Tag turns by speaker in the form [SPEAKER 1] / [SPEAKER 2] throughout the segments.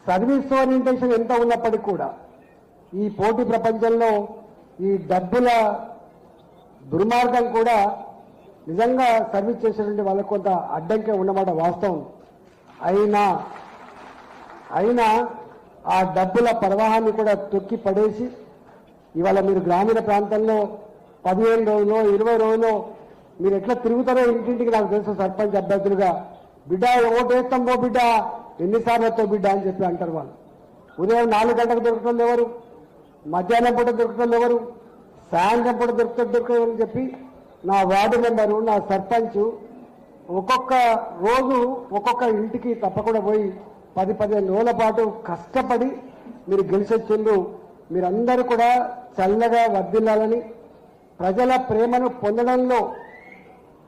[SPEAKER 1] Service orientation ఎంత ఉన్నప్పటికీ కూడా ఈ పోటీ ప్రపంచంలో ఈ డబ్బుల దుర్మార్గం కూడా నిజంగా సర్వీస్ చేసేటువంటి వాళ్ళకు కొంత అడ్డంకే ఉన్నమాట వాస్తవం. అయినా ఆ డబ్బుల ప్రవాహాన్ని కూడా తొక్కి పడేసి ఇవాళ మీరు గ్రామీణ ప్రాంతంలో 15 రోజులు 20 రోజులు మీరు ఎట్లా తిరుగుతారో ఇంటింటికి నాకు తెలుసు. సర్పంచ్ అభ్యర్థులుగా బిడ్డ ఓటు వేస్తాం పో బిడ్డ, ఎన్నిసార్లు వస్తావు బిడ్డ అని చెప్పి అంటారు వాళ్ళు. ఉదయం 4 గంటలకు దొరుకుతుంది ఎవరు, మధ్యాహ్నం పూట దొరుకుతుంది ఎవరు, సాయంత్రం పూట దొరుకుతుంది అని చెప్పి నా వార్డు మెంబరు నా సర్పంచ్ ఒక్కొక్క రోజు ఒక్కొక్క ఇంటికి తప్పకుండా పోయి 10-15 రోజుల పాటు కష్టపడి మీరు గెలిచొచ్చిండు. మీరందరూ కూడా చల్లగా వర్ధిల్లాలని, ప్రజల ప్రేమను పొందడంలో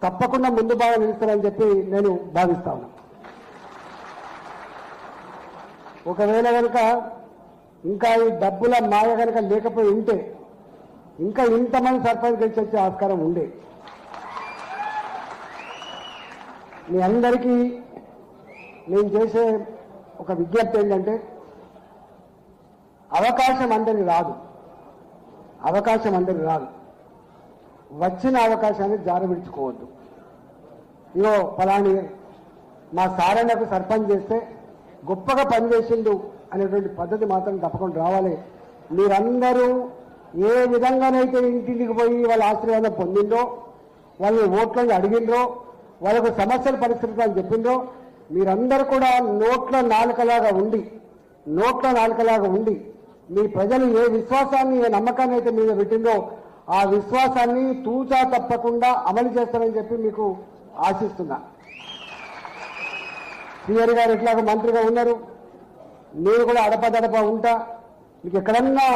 [SPEAKER 1] తప్పకుండా ముందు బాగా నిలుస్తారని చెప్పి నేను భావిస్తాను. ఒకవేళ కనుక ఇంకా ఈ డబ్బుల మాయ కనుక లేకపోయి ఉంటే ఇంకా ఇంతమంది సర్పంచ్ గెలిచి వచ్చే ఆస్కారం ఉండే. మీ అందరికీ నేను చేసే ఒక విజ్ఞప్తి ఏంటంటే అవకాశం అందరికి రాదు. వచ్చిన అవకాశాన్ని జారవిడుచుకోవద్దు. ఇగో ఫలాని మా సారన్నకు సర్పంచ్ చేస్తే గొప్పగా పనిచేసిండు అనేటువంటి పద్ధతి మాత్రం తప్పకుండా రావాలి. మీరందరూ ఏ విధంగానైతే ఇంటింటికి పోయి వాళ్ళ ఆశీర్వాదం పొందిందో, వాళ్ళని ఓట్లను అడిగిండ్రో, వాళ్ళకు సమస్యల పరిస్థితులు అని చెప్పిండ్రో, మీరందరూ కూడా నోట్ల నాలుకలాగా ఉండి మీ ప్రజలు ఏ విశ్వాసాన్ని ఏ నమ్మకాన్ని అయితే మీద పెట్టిందో ఆ విశ్వాసాన్ని తూచా తప్పకుండా అమలు చేస్తారని చెప్పి మీకు ఆశిస్తున్నా. శ్రీహరి గారు ఎట్లాగో మంత్రిగా ఉన్నారు, నేను కూడా అడపదడప ఉంటా. మీకు ఎక్కడన్నా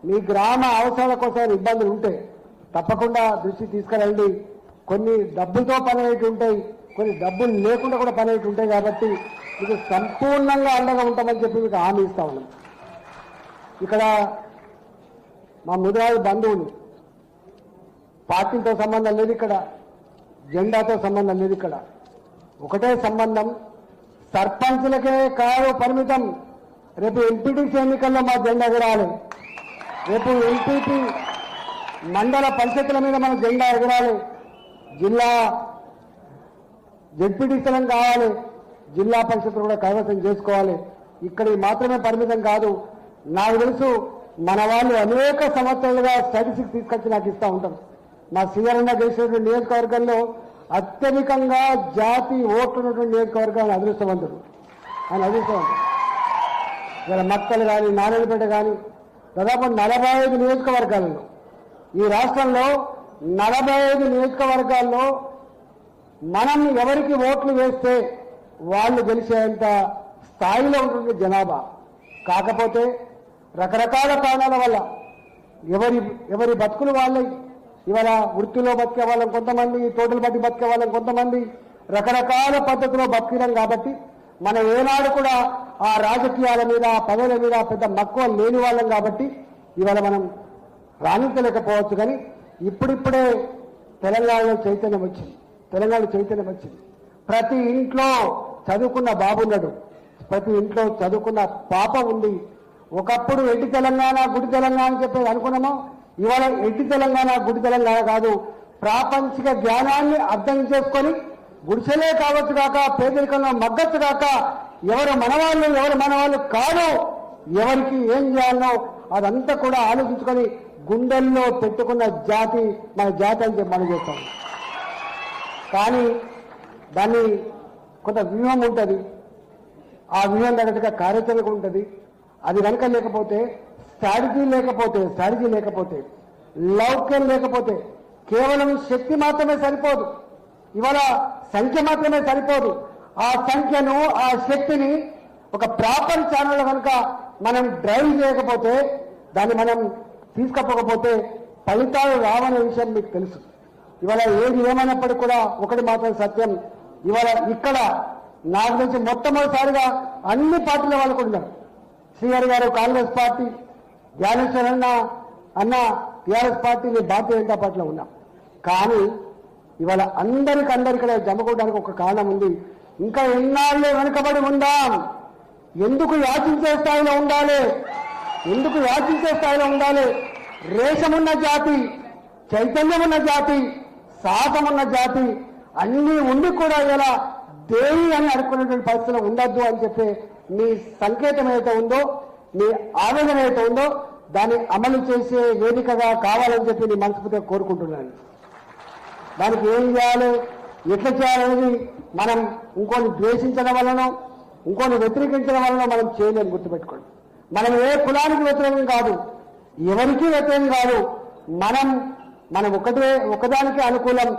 [SPEAKER 1] మీ గ్రామ అవసరాల కోసం ఇబ్బందులు ఉంటే తప్పకుండా దృష్టి తీసుకురండి. కొన్ని డబ్బులతో పని అయ్యేటి ఉంటాయి, కొన్ని డబ్బులు లేకుండా కూడా పని అయ్యేటి ఉంటాయి. కాబట్టి మీకు సంపూర్ణంగా అండగా ఉంటామని చెప్పి మీకు హామీ ఇస్తా ఉన్నాం. ఇక్కడ మా ముదిరాజు బంధువులు పార్టీతో సంబంధం లేదు, ఇక్కడ జెండాతో సంబంధం లేదు. ఇక్కడ ఒకటే సంబంధం, సర్పంచులకే కాదు పరిమితం. రేపు ఎంపీటీసీ ఎన్నికల్లో మా జెండా ఎగరాలి. రేపు ఎంపీపీ మండల పరిషత్తుల మీద మన జెండా ఎగరాలి. జిల్లా జెడ్పీటీసీలం కావాలి, జిల్లా పరిషత్తులు కూడా కైవసం చేసుకోవాలి. ఇక్కడికి మాత్రమే పరిమితం కాదు. నాకు తెలుసు మన వాళ్ళు అనేక సంవత్సరాలుగా స్టాటిస్టిక్స్ తీసుకొచ్చి నాకు ఇస్తూ ఉంటారు. మా సీఆర్ఎన్న చేసినటువంటి నియోజకవర్గంలో అత్యధికంగా జాతి ఓట్లు ఉన్నటువంటి నియోజకవర్గాన్ని అదృష్టవంతుడు. ఇలా మక్కలు కానీ నారాయణపేట కానీ దాదాపు 45 నియోజకవర్గాలలో ఈ రాష్ట్రంలో 45 నియోజకవర్గాల్లో మనం ఎవరికి ఓట్లు వేస్తే వాళ్ళు గెలిచేంత స్థాయిలో ఉంటుంది జనాభా. కాకపోతే రకరకాల కారణాల వల్ల ఎవరి బతుకులు వాళ్ళే. ఇవాళ వృత్తిలో బతికే వాళ్ళం కొంతమంది, తోటలు బట్టి బతికే వాళ్ళం కొంతమంది, రకరకాల పద్ధతిలో బతికినాం. కాబట్టి మనం ఏనాడు కూడా ఆ రాజకీయాల మీద పదవుల మీద పెద్ద మక్కువ లేని వాళ్ళం. కాబట్టి ఇవాళ మనం రాణించలేకపోవచ్చు. కానీ ఇప్పుడిప్పుడే తెలంగాణలో చైతన్యం వచ్చింది. ప్రతి ఇంట్లో చదువుకున్న బాబున్నాడు, ప్రతి ఇంట్లో చదువుకున్న పాప ఉంది. ఒకప్పుడు ఎడ్డి తెలంగాణ గుడి తెలంగాణ అని చెప్పేది అనుకున్నామో, ఇవాళ ఎడ్డి తెలంగాణ గుడి తెలంగాణ కాదు. ప్రాపంచిక జ్ఞానాన్ని అర్థం చేసుకొని గుడిసెలే కావచ్చు కాక, పేదరికంలో మగ్గచ్చు కాక, ఎవరు మనవాళ్ళు కాదు, ఎవరికి ఏం చేయాలనో అదంతా కూడా ఆలోచించుకొని గుండెల్లో పెట్టుకున్న జాతి మన జాతి అని చెప్పి మనం చేస్తాం. కానీ దాన్ని కొంత వ్యూహం ఉంటుంది, ఆ వ్యూహం తగ్గట్టుగా కార్యాచరణ ఉంటుంది. అది కనుక లేకపోతే, స్ట్రాటజీ లేకపోతే, లౌక్యం లేకపోతే, కేవలం శక్తి మాత్రమే సరిపోదు, ఇవాళ సంఖ్య మాత్రమే సరిపోదు. ఆ సంఖ్యను ఆ శక్తిని ఒక ప్రాపర్ ఛానల్ కనుక మనం డ్రైవ్ చేయకపోతే, దాన్ని మనం తీసుకపోకపోతే ఫలితాలు రావనే విషయం మీకు తెలుసు. ఇవాళ ఏది ఏమైనప్పటికీ కూడా ఒకటి మాత్రం సత్యం, ఇవాళ ఇక్కడ నాకు తెలిసి మొట్టమొదటిసారిగా అన్ని పార్టీల వాళ్ళు కూడా ఉన్నారు. శ్రీహరి గారు కాంగ్రెస్ పార్టీ, జ్ఞానేశ్వర్ అన్న టీఆర్ఎస్ పార్టీ, నేను భారతీయ జనతా పార్టీలో ఉన్నా. కానీ ఇవాళ అందరికీ జమకూడడానికి ఒక కారణం ఉంది. ఇంకా ఎన్నాళ్ళు వెనుకబడి ఉందాం, ఎందుకు యాచించే స్థాయిలో ఉండాలి? ఎందుకు యాచించే స్థాయిలో ఉండాలి? రేషమున్న జాతి, చైతన్యమున్న జాతి, సాహసమున్న జాతి అన్నీ ఉండి కూడా ఇలా దేవి అని అడుక్కునేటువంటి పరిస్థితులు ఉండద్దు అని చెప్పి మీ సంకేతం ఏదైతే ఉందో, మీ ఆవేదన ఏదైతే ఉందో దాన్ని అమలు చేసే వేదికగా కావాలని చెప్పి నేను మనస్ఫూర్తిగా కోరుకుంటున్నాను. దానికి ఏం చేయాలి, ఎట్లా చేయాలనేది మనం ఇంకొని ద్వేషించడం వలన, ఇంకొని వ్యతిరేకించడం వలన మనం చేయలేము. గుర్తుపెట్టుకోండి, మనం ఏ కులానికి వ్యతిరేకం కాదు, ఎవరికి వ్యతిరేకం కాదు. మనం ఒకదానికి అనుకూలం.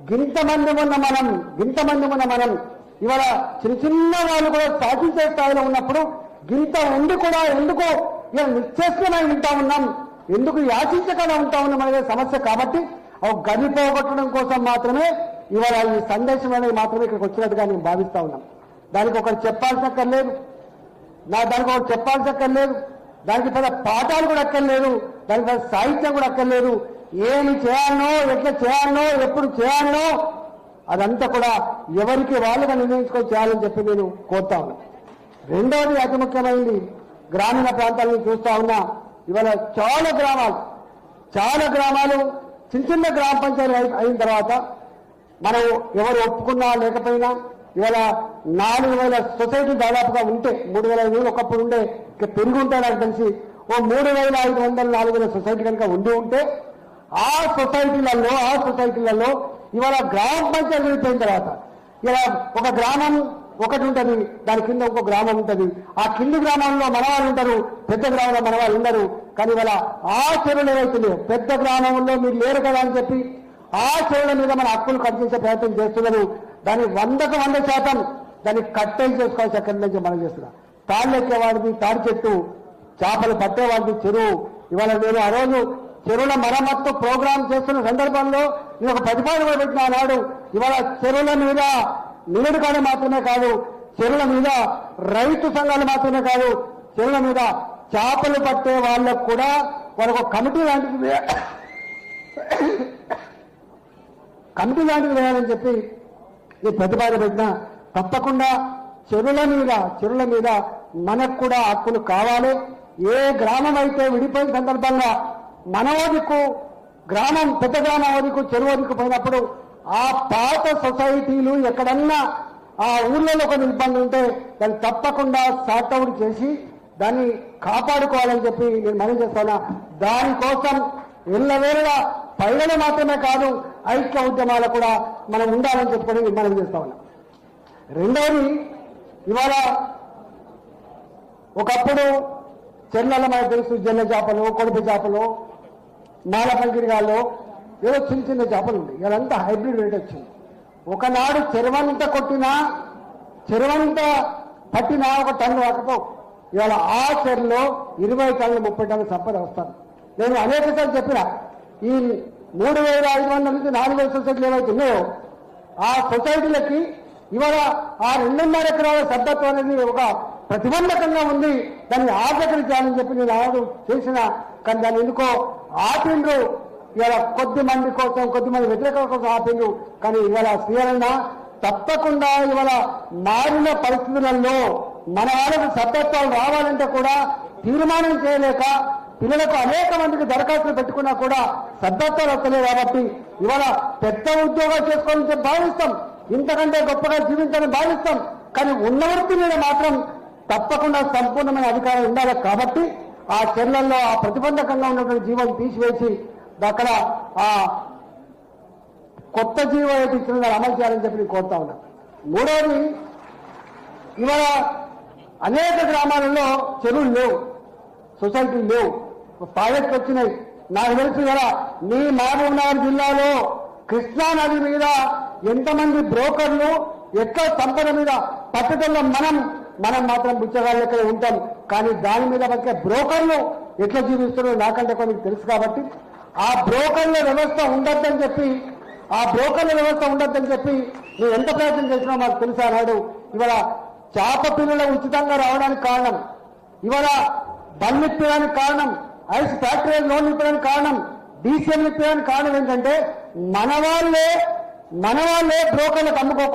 [SPEAKER 1] గింతమంది ఉన్న మనం ఇవాళ చిన్న వాళ్ళు కూడా సాధించే స్థాయిలో ఉన్నప్పుడు గింత ఉండి కూడా ఎందుకు ఇలా నిశ్చేష్టమై ఉంటా ఉన్నాం, ఎందుకు యాచించకుండా ఉంటా ఉన్నాం అనేది సమస్య. కాబట్టి గది పోగొట్టడం కోసం మాత్రమే ఇవాళ ఈ సందేశం అనేది మాత్రమే ఇక్కడికి వచ్చినట్టుగా నేను భావిస్తా ఉన్నాం. దానికి ఒకరు చెప్పాల్సిన అక్కర్లేదు, దానికి పెద్ద పాఠాలు కూడా అక్కర్లేదు, దానికి పెద్ద సాహిత్యం కూడా అక్కర్లేదు. ఏమి చేయాలనో, ఎట్లా చేయాలనో, ఎప్పుడు చేయాలనో అదంతా కూడా ఎవరికి వాళ్ళుగా నిర్ణయించుకొని చేయాలని చెప్పి నేను కోరుతా ఉన్నా. రెండవది అతి ముఖ్యమైనది, గ్రామీణ ప్రాంతాలను చూస్తా ఉన్నా. ఇవాళ చాలా గ్రామాలు చిన్న గ్రామ పంచాయతీ అయిన తర్వాత మనం ఎవరు ఒప్పుకున్నా లేకపోయినా ఇవాళ 4,000 సొసైటీ దాదాపుగా ఉంటే, 3,500 ఒకప్పుడు ఉండే, ఇక పెరిగి ఉంటాయి నాకు తెలిసి. ఓ 3,500 4,000 సొసైటీ కనుక ఉంటే ఆ సొసైటీలలో ఇవాళ గ్రామ పంచాయతీ అయిపోయిన తర్వాత ఇలా ఒక గ్రామం ఒకటి ఉంటుంది, దాని కింద ఇంకో గ్రామం ఉంటుంది. ఆ కింది గ్రామంలో మనవాళ్ళు ఉంటారు, పెద్ద గ్రామంలో మనవాళ్ళు ఉండరు. కానీ ఇవాళ ఆ చెరువులు ఏవైతున్నాయో, పెద్ద గ్రామంలో మీరు లేరు కదా అని చెప్పి ఆ చెరువుల మీద మన హక్కులు కట్టించే ప్రయత్నం చేస్తున్నారు. దాన్ని 100% దాన్ని కట్టెలు చేసుకోవాల్సి అక్కడి నుంచి మనం చేస్తున్నాం. తాళ్ళు ఎక్కేవాడిది తాడి చెట్టు, చేపలు పట్టేవాడిది చెరువు. ఇవాళ నేను ఆ రోజు చెరువుల మరమ్మత్తు ప్రోగ్రాం చేస్తున్న సందర్భంలో నేను ఒక ప్రతిపాదన కూడా పెట్టిన నాడు. ఇవాళ చెరువుల మీద నిలడు కాడ మాత్రమే కాదు, చెరువుల మీద రైతు సంఘాలు మాత్రమే కాదు, చెరువుల మీద చేపలు పట్టే వాళ్ళకు కూడా వాళ్ళకు కమిటీ లాంటిది వేయాలని చెప్పి ఈ ప్రతిపాదన పెట్టినా తప్పకుండా చెరువుల మీద మనకు కూడా హక్కులు కావాలి. ఏ గ్రామం అయితే విడిపోయిన సందర్భంగా మనవదికు గ్రామం, పెద్ద గ్రామం వదికు, చెరువు వదికు పోయినప్పుడు ఆ పాత సొసైటీలు ఎక్కడన్నా ఆ ఊర్లలో కొన్ని ఇబ్బందులు ఉంటే దాన్ని తప్పకుండా సార్ట్అవుట్ చేసి దాన్ని కాపాడుకోవాలని చెప్పి నేను మనం చేస్తాను. దానికోసం ఎల్లవేళలా పైన మాత్రమే కాదు, ఐక్య ఉద్యమాలు కూడా మనం ఉండాలని చెప్పుకొని మనం చేస్తా ఉన్నాం. రెండవది, ఇవాళ ఒకప్పుడు చెర్లలో మనకు తెలుసు, జల్ల చేపలు, కొడుపు చేపలు, మాలపంకిరిగాల్లో ఏదో చిన్న చేపలు ఉంది. ఇవాళంతా హైబ్రిడ్ రేట్ వచ్చింది. ఒకనాడు చెరువంతా పట్టినా ఒక టన్ను రాకపో. ఇవాళ ఆ చెరులో 20 టన్నులు 30 టన్నులు సంపద వస్తాను. నేను అనేకసార్లు చెప్పిన, ఈ 3,500 నుంచి 4,000 సొసైటీలు ఏవైతే ఉన్నాయో ఆ సొసైటీలకి ఇవాళ ఆ 2.5 ఎకరాల సభ్యత్వం అనేది ఒక ప్రతిబంధకంగా ఉంది. దాన్ని ఆచరించాలని చెప్పి నేను ఆడు చేసిన, కానీ దాన్ని ఎందుకో ఆపిండ్రు. ఇవాళ కొద్దిమంది వ్యతిరేకత కోసం ఆపిండ్రు. కానీ ఇవాళ శ్రీరణ తప్పకుండా ఇవాళ మారిన పరిస్థితులలో మన వాళ్ళకు సభ్యత్వాలు రావాలంటే కూడా తీర్మానం చేయలేక పిల్లలకు అనేక మందికి దరఖాస్తులు పెట్టుకున్నా కూడా సభ్యత్వాలు వస్తలేదు. కాబట్టి ఇవాళ పెద్ద ఉద్యోగాలు చేసుకోవాలని భావిస్తాం, ఇంతకంటే గొప్పగా జీవించాలని భావిస్తాం. కానీ ఉన్న వృత్తి మీద మాత్రం తప్పకుండా సంపూర్ణమైన అధికారం ఉండాలి. కాబట్టి ఆ చెర్లల్లో ఆ ప్రతిబంధకంగా ఉన్నటువంటి జీవం తీసివేసి అక్కడ ఆ కొత్త జీవం ఏది ఇచ్చిన అమలు చేయాలని చెప్పి నేను కోరుతా ఉన్నా. మూడవది, ఇవాళ అనేక గ్రామాలలో చెరువులు లేవు, సొసైటీలు లేవు, ప్రాజెక్టులు వచ్చినాయి. నాకు తెలుసు కదా, మీ మహబూబ్నగర్ జిల్లాలో కృష్ణా నది మీద ఎంతమంది బ్రోకర్లు ఎక్కడ సంపద మీద పట్టుదల మనం మాత్రం బుచ్చగాళ్ళ లెక్క ఉంటాం. కానీ దాని మీద బతికే బ్రోకర్లు ఎట్లా జీవిస్తున్నారో నాకంటే కొన్ని తెలుసు. కాబట్టి ఆ బ్రోకర్ల వ్యవస్థ ఉండద్దని చెప్పి నువ్వు ఎంత ప్రయత్నం చేసినా మాకు తెలుసా నాడు. ఇవాళ చేప పిల్లలు ఉచితంగా రావడానికి కారణం, ఇవాళ బండ్లు ఇప్పడానికి కారణం, ఐస్ ఫ్యాక్టరీ లోన్లు ఇప్పడానికి కారణం, డీసీఎం ఇప్పడానికి కారణం ఏంటంటే మన వాళ్ళే బ్రోకర్లకు అమ్ముకోకుండా